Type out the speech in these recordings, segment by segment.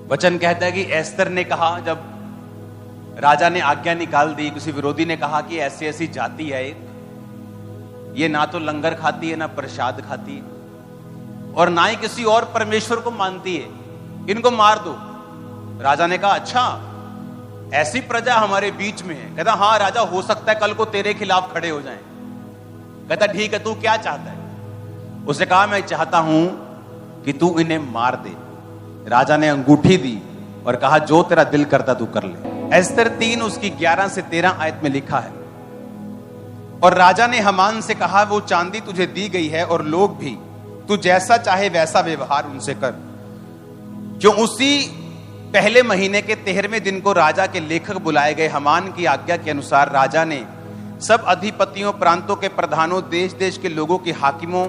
वचन कहता है कि एस्तर ने कहा, जब राजा ने आज्ञा निकाल दी, किसी विरोधी ने कहा कि ऐसी ऐसी जाति है एक, ये ना तो लंगर खाती है ना प्रसाद खाती है और ना ही किसी और परमेश्वर को मानती है, इनको मार दो। राजा ने कहा अच्छा, ऐसी प्रजा हमारे बीच में है। कहता हाँ राजा, हो सकता है कल को तेरे खिलाफ खड़े हो जाएं। कहता ठीक है, तू क्या चाहता है? उसने कहा मैं चाहता हूं कि तू इन्हें मार दे। राजा ने अंगूठी दी और कहा जो तेरा दिल करता तू कर ले। एस्तर 3 उसकी 11 से 13 आयत में लिखा है, और राजा ने हमान से कहा वो चांदी तुझे दी गई है और लोग भी, तू जैसा चाहे वैसा व्यवहार उनसे कर। क्यों उसी पहले महीने के 13वें दिन को राजा के लेखक बुलाए गए। हमान की आज्ञा के अनुसार राजा ने सब अधिपतियों, प्रांतों के प्रधानों, देश देश के लोगों के हाकिमों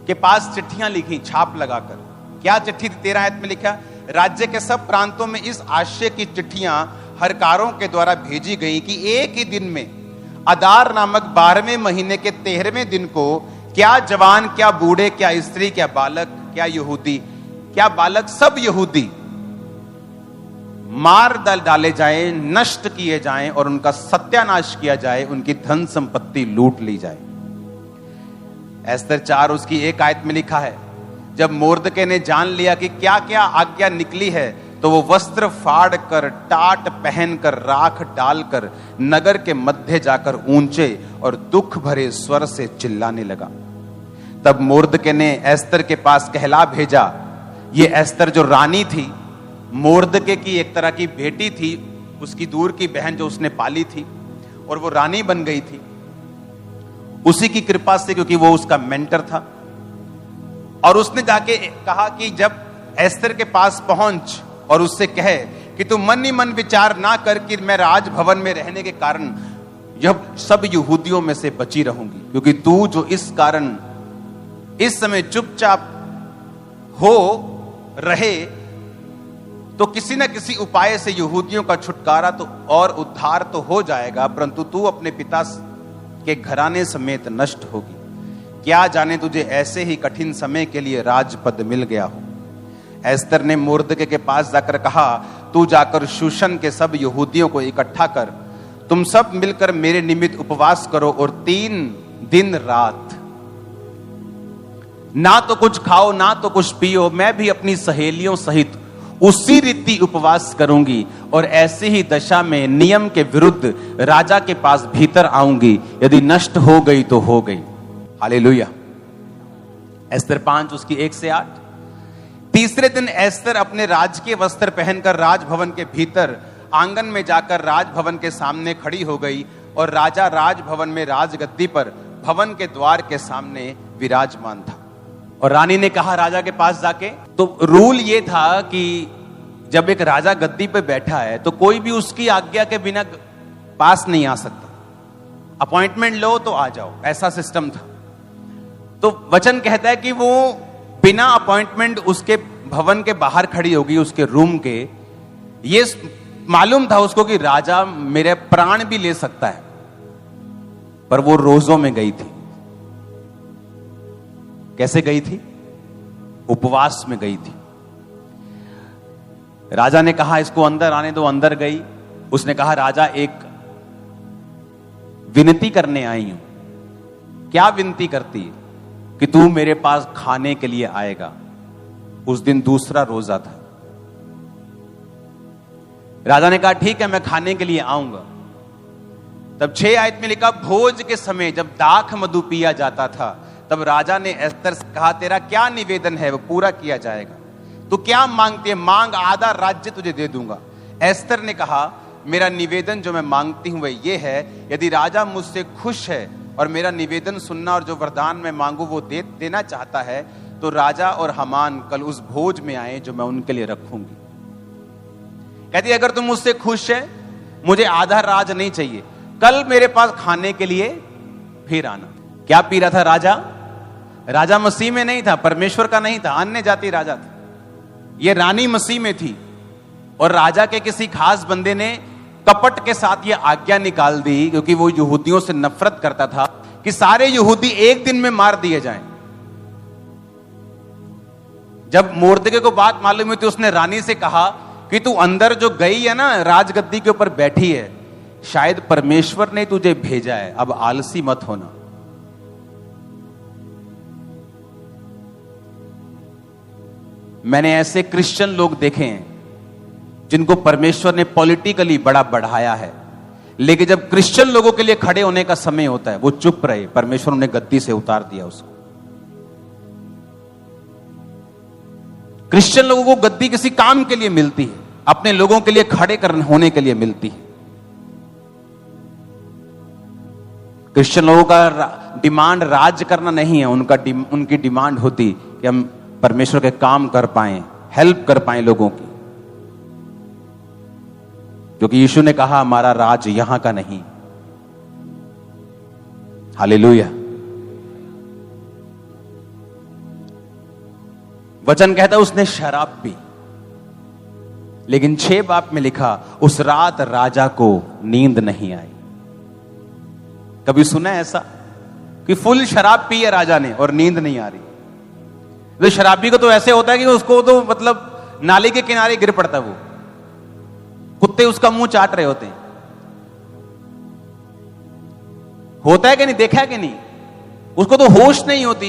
के पास चिट्ठियां लिखी छाप लगाकर। क्या चिट्ठी थी? 13 आयत में लिखा, राज्य के सब प्रांतों में इस आशय की चिट्ठियां हरकारों के द्वारा भेजी गई कि एक ही दिन में अदार नामक 12वें महीने के 13वें दिन को क्या जवान, क्या बूढ़े, क्या स्त्री, क्या बालक, क्या यहूदी, क्या बालक, सब यहूदी मार डाले जाएं, नष्ट किए जाएं और उनका सत्यानाश किया जाए, उनकी धन संपत्ति लूट ली जाए। एस्तर 4 उसकी 1 आयत में लिखा है, जब मोर्दके ने जान लिया कि क्या क्या आज्ञा निकली है, तो वो वस्त्र फाड़ कर, टाट पहनकर, राख डालकर नगर के मध्य जाकर ऊंचे और दुख भरे स्वर से चिल्लाने लगा। तब मोर्दके ने एस्तर के पास कहला भेजा। ये एस्तर जो रानी थी, मोर्दके की एक तरह की बेटी थी, उसकी दूर की बहन जो उसने पाली थी, और वो रानी बन गई थी उसी की कृपा से, क्योंकि वो उसका मेंटर था। और उसने जाके कहा कि जब एस्तर के पास पहुंच और उससे कहे कि तू मन ही मन विचार ना कर कि मैं राजभवन में रहने के कारण जब सब यहूदियों में से बची रहूंगी, क्योंकि तू जो इस कारण इस समय चुपचाप हो रहे, तो किसी न किसी उपाय से यहूदियों का छुटकारा तो और उद्धार तो हो जाएगा, परंतु तू अपने पिता के घराने समेत नष्ट होगी। क्या जाने तुझे ऐसे ही कठिन समय के लिए राजपद मिल गया हो। एस्तर ने मोर्दके के पास जाकर कहा, तू जाकर शूशन के सब यहूदियों को इकट्ठा कर, तुम सब मिलकर मेरे निमित्त उपवास करो और 3 दिन रात ना तो कुछ खाओ ना तो कुछ पियो। मैं भी अपनी सहेलियों सहित उसी रीति उपवास करूंगी और ऐसी ही दशा में नियम के विरुद्ध राजा के पास भीतर आऊंगी। यदि नष्ट हो गई तो हो गई। हालेलुया। एस्तर 5 उसकी 1 से 8। तीसरे दिन एस्तर अपने राजकीय वस्त्र पहनकर राजभवन के भीतर आंगन में जाकर राजभवन के सामने खड़ी हो गई, और राजा राजभवन में राजगद्दी पर भवन के द्वार के सामने विराजमान था। और रानी ने कहा राजा के पास जाके, तो रूल ये था कि जब एक राजा गद्दी पे बैठा है तो कोई भी उसकी आज्ञा के बिना पास नहीं आ सकता। अपॉइंटमेंट लो तो आ जाओ, ऐसा सिस्टम था। तो वचन कहता है कि वो बिना अपॉइंटमेंट उसके भवन के बाहर खड़ी होगी, उसके रूम के। ये मालूम था उसको कि राजा मेरे प्राण भी ले सकता है, पर वो रोजों में गई थी। कैसे गई थी? उपवास में गई थी। राजा ने कहा इसको अंदर आने दो, अंदर गई। उसने कहा राजा एक विनती करने आई हूं। क्या विनती करती है? कि तू मेरे पास खाने के लिए आएगा। उस दिन दूसरा रोजा था। राजा ने कहा ठीक है, मैं खाने के लिए आऊंगा। तब 6 आयत में लिखा, भोज के समय जब दाख मधु पिया जाता था, तब राजा ने एस्तर से कहा तेरा क्या निवेदन है वो पूरा किया जाएगा। तू क्या मांगती है? मांग, आधा राज्य तुझे दे दूंगा। एस्तर ने कहा मेरा निवेदन जो मैं मांगती हूं वह ये है, यदि राजा मुझसे खुश है और मेरा निवेदन सुनना और जो वरदान मैं मांगू वो देना चाहता है, तो राजा और हमान कल उस भोज में आए जो मैं उनके लिए रखूंगी। कहती अगर तुम मुझसे खुश है, मुझे आधा राज नहीं चाहिए, कल मेरे पास खाने के लिए फिर आना। क्या पी रहा था राजा? राजा मसीह में नहीं था, परमेश्वर का नहीं था, अन्य जाति राजा था। यह रानी मसीह में थी, और राजा के किसी खास बंदे ने कपट के साथ यह आज्ञा निकाल दी, क्योंकि वो यहूदियों से नफरत करता था, कि सारे यहूदी एक दिन में मार दिए जाएं। जब मोर्दके को बात मालूम हुई तो उसने रानी से कहा कि तू अंदर जो गई है ना, राजगद्दी के ऊपर बैठी है, शायद परमेश्वर ने तुझे भेजा है, अब आलसी मत होना। मैंने ऐसे क्रिश्चियन लोग देखे हैं जिनको परमेश्वर ने पॉलिटिकली बड़ा बढ़ाया है, लेकिन जब क्रिश्चियन लोगों के लिए खड़े होने का समय होता है वो चुप रहे, परमेश्वर ने गद्दी से उतार दिया उसको। क्रिश्चियन लोगों को गद्दी किसी काम के लिए मिलती है, अपने लोगों के लिए खड़े होने के लिए मिलती है। क्रिश्चियन लोगों का डिमांड राज करना नहीं है, उनकी डिमांड होती कि हम परमेश्वर के काम कर पाएं, हेल्प कर पाएं लोगों की, क्योंकि यीशु ने कहा हमारा राज यहां का नहीं। हालेलुया। वचन कहता है उसने शराब पी, लेकिन 6 बाब में लिखा उस रात राजा को नींद नहीं आई। कभी सुना है ऐसा कि फुल शराब पी है राजा ने और नींद नहीं आ रही? तो शराबी को तो ऐसे होता है कि उसको तो मतलब नाली के किनारे गिर पड़ता है, वो कुत्ते उसका मुंह चाट रहे होते हैं। होता है कि नहीं, देखा है कि नहीं? उसको तो होश नहीं होती।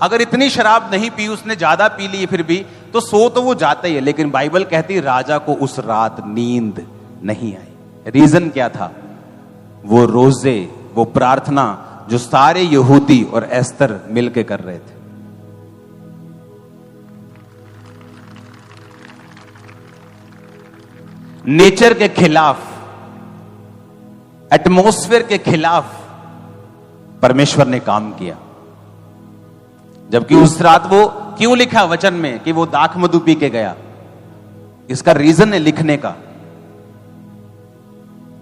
अगर इतनी शराब नहीं पी, उसने ज्यादा पी ली फिर भी, तो सो तो वो जाता ही है, लेकिन बाइबल कहती राजा को उस रात नींद नहीं आई। रीजन क्या था? वो रोजे, वो प्रार्थना जो सारे यहूदी और एस्तर मिलके कर रहे थे। नेचर के खिलाफ, एटमॉस्फेयर के खिलाफ परमेश्वर ने काम किया। जबकि उस रात वो क्यों लिखा वचन में कि वो दाख मधु पी के गया? इसका रीजन है लिखने का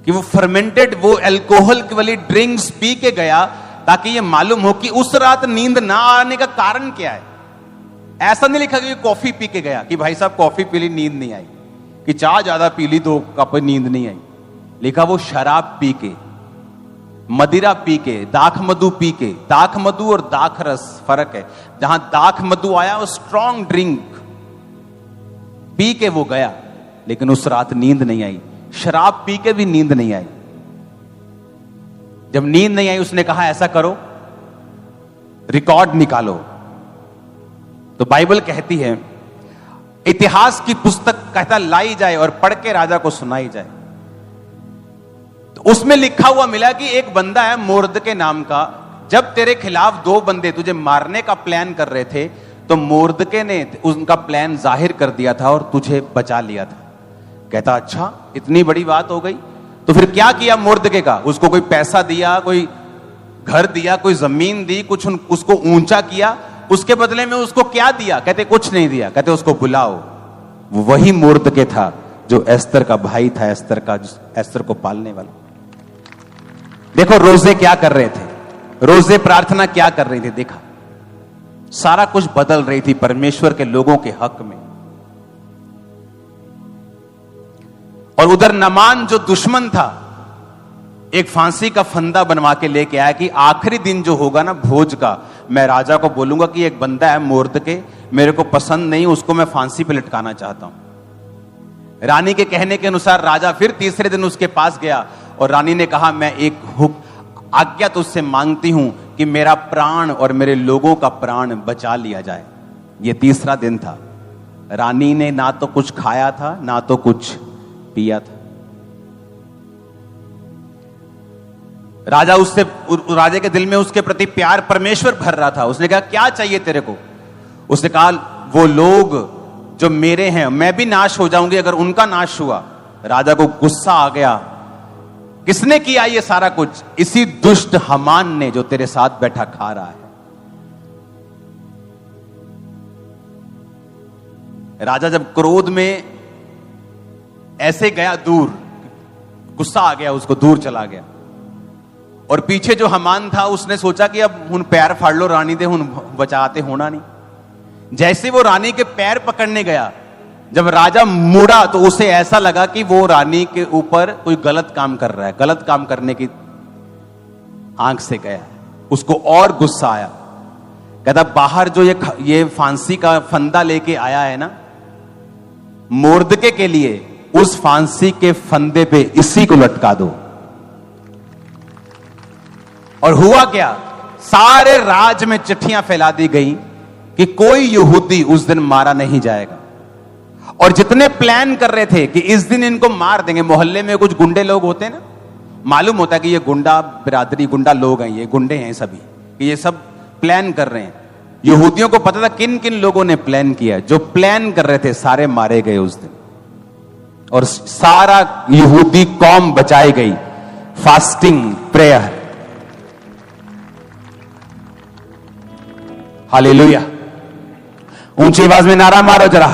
कि वो फर्मेंटेड, वो अल्कोहल वाली ड्रिंक्स पी के गया, ताकि ये मालूम हो कि उस रात नींद ना आने का कारण क्या है। ऐसा नहीं लिखा कि कॉफी पी के गया कि भाई साहब कॉफी पी ली नींद नहीं आई, कि चाय ज्यादा पी ली 2 कप नींद नहीं आई। लिखा वो शराब पी के, मदिरा पी के, दाख मधु पी के। दाख मधु और दाख रस फर्क है। जहां दाख मधु आया वो स्ट्रॉन्ग ड्रिंक पी के वो गया, लेकिन उस रात नींद नहीं आई। शराब पी के भी नींद नहीं आई। जब नींद नहीं आई उसने कहा ऐसा करो, रिकॉर्ड निकालो। तो बाइबल कहती है, इतिहास की पुस्तक कहता लाई जाए और पढ़ के राजा को सुनाई जाए। तो उसमें लिखा हुआ मिला कि एक बंदा है मोर्दके नाम का, जब तेरे खिलाफ 2 बंदे तुझे मारने का प्लान कर रहे थे, तो मोर्दके ने उनका प्लान जाहिर कर दिया था और तुझे बचा लिया था। कहता अच्छा, इतनी बड़ी बात हो गई। तो फिर क्या किया मोर्दके का? उसको कोई पैसा दिया, कोई घर दिया, कोई जमीन दी, कुछ उसको ऊंचा किया। उसके बदले में उसको क्या दिया? कहते कुछ नहीं दिया। कहते उसको बुलाओ। वो वही मोर्दके था जो एस्तर का भाई था, एस्तर को पालने वाला। देखो रोजे क्या कर रहे थे, रोजे प्रार्थना क्या कर रही थी, देखा सारा कुछ बदल रही थी परमेश्वर के लोगों के हक में। और उधर नमान जो दुश्मन था, एक फांसी का फंदा बनवा के लेके आया कि आखिरी दिन जो होगा ना भोज का, मैं राजा को बोलूंगा कि एक बंदा है मोर्दके, मेरे को पसंद नहीं, उसको मैं फांसी पे लटकाना चाहता हूं। रानी के कहने के अनुसार राजा फिर तीसरे दिन उसके पास गया और रानी ने कहा मैं एक आज्ञा तुझसे मांगती हूं कि मेरा प्राण और मेरे लोगों का प्राण बचा लिया जाए। यह तीसरा दिन था। रानी ने ना तो कुछ खाया था ना तो कुछ पिया था। राजा के दिल में उसके प्रति प्यार परमेश्वर भर रहा था। उसने कहा क्या चाहिए तेरे को? उसने कहा वो लोग जो मेरे हैं, मैं भी नाश हो जाऊंगी अगर उनका नाश हुआ। राजा को गुस्सा आ गया, किसने किया ये सारा कुछ? इसी दुष्ट हमान ने जो तेरे साथ बैठा खा रहा है। राजा जब क्रोध में ऐसे गया दूर, गुस्सा आ गया उसको, दूर चला गया। और पीछे जो हमान था उसने सोचा कि अब हुन पैर फाड़ लो रानी दे, हुन बचाते होना नहीं। जैसे वो रानी के पैर पकड़ने गया, जब राजा मुड़ा तो उसे ऐसा लगा कि वो रानी के ऊपर कोई गलत काम कर रहा है, गलत काम करने की आंख से गया। उसको और गुस्सा आया। कहता बाहर जो ये फांसी का फंदा लेके आया है ना, मोर्दके के लिए उस फांसी के फंदे पे इसी को लटका दो। और हुआ क्या, सारे राज में चिट्ठियां फैला दी गई कि कोई यहूदी उस दिन मारा नहीं जाएगा। और जितने प्लान कर रहे थे कि इस दिन इनको मार देंगे, मोहल्ले में कुछ गुंडे लोग होते हैं ना, मालूम होता है कि ये गुंडा बिरादरी, गुंडा लोग हैं, ये गुंडे हैं सभी, कि ये सब प्लान कर रहे हैं। यहूदियों को पता था किन किन लोगों ने प्लान किया। जो प्लान कर रहे थे सारे मारे गए उस दिन, और सारा यहूदी कौम बचाई गई। Fasting, prayer, hallelujah. ऊंची आवाज में नारा मारो जरा।